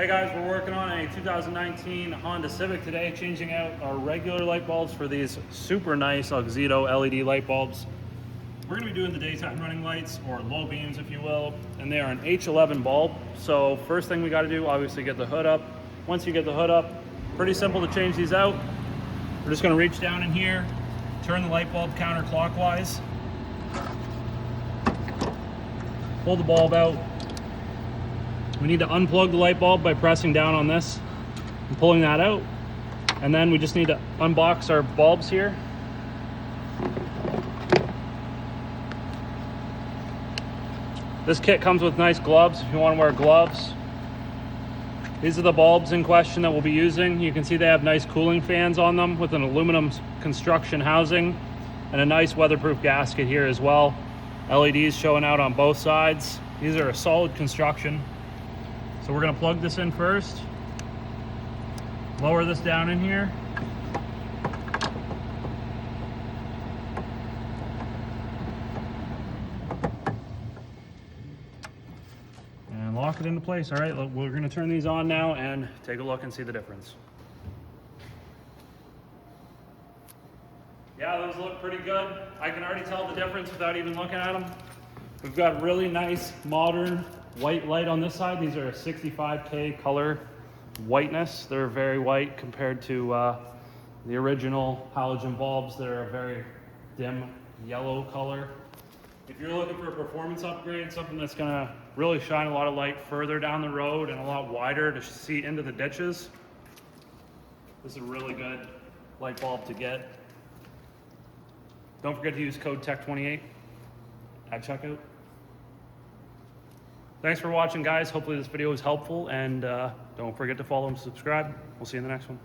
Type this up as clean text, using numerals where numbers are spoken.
Hey guys, we're working on a 2019 Honda Civic today, changing out our regular light bulbs for these super nice Auxito LED light bulbs. We're going to be doing the daytime running lights, or low beams if you will, and they are an H11 bulb. So first thing we got to do, obviously get the hood up. Once you get the hood up, pretty simple to change these out. We're just going to reach down in here, turn the light bulb counterclockwise, pull the bulb out. We need to unplug the light bulb by pressing down on this and pulling that out. And then we just need to unbox our bulbs here. This kit comes with nice gloves if you want to wear gloves. These are the bulbs in question that we'll be using. You can see they have nice cooling fans on them with an aluminum construction housing and a nice weatherproof gasket here as well. LEDs showing out on both sides. These are a solid construction. So we're going to plug this in first, lower this down in here, and lock it into place. All right, we're going to turn these on now and take a look and see the difference. Yeah, those look pretty good. I can already tell the difference without even looking at them. We've got really nice modern white light on this side. These are a 65K color whiteness. They're very white compared to the original halogen bulbs. They're a very dim yellow color. If you're looking for a performance upgrade, something that's gonna really shine a lot of light further down the road and a lot wider to see into the ditches, this is a really good light bulb to get. Don't forget to use code TECH28 at checkout. Thanks for watching, guys. Hopefully this video was helpful, and don't forget to follow and subscribe. We'll see you in the next one.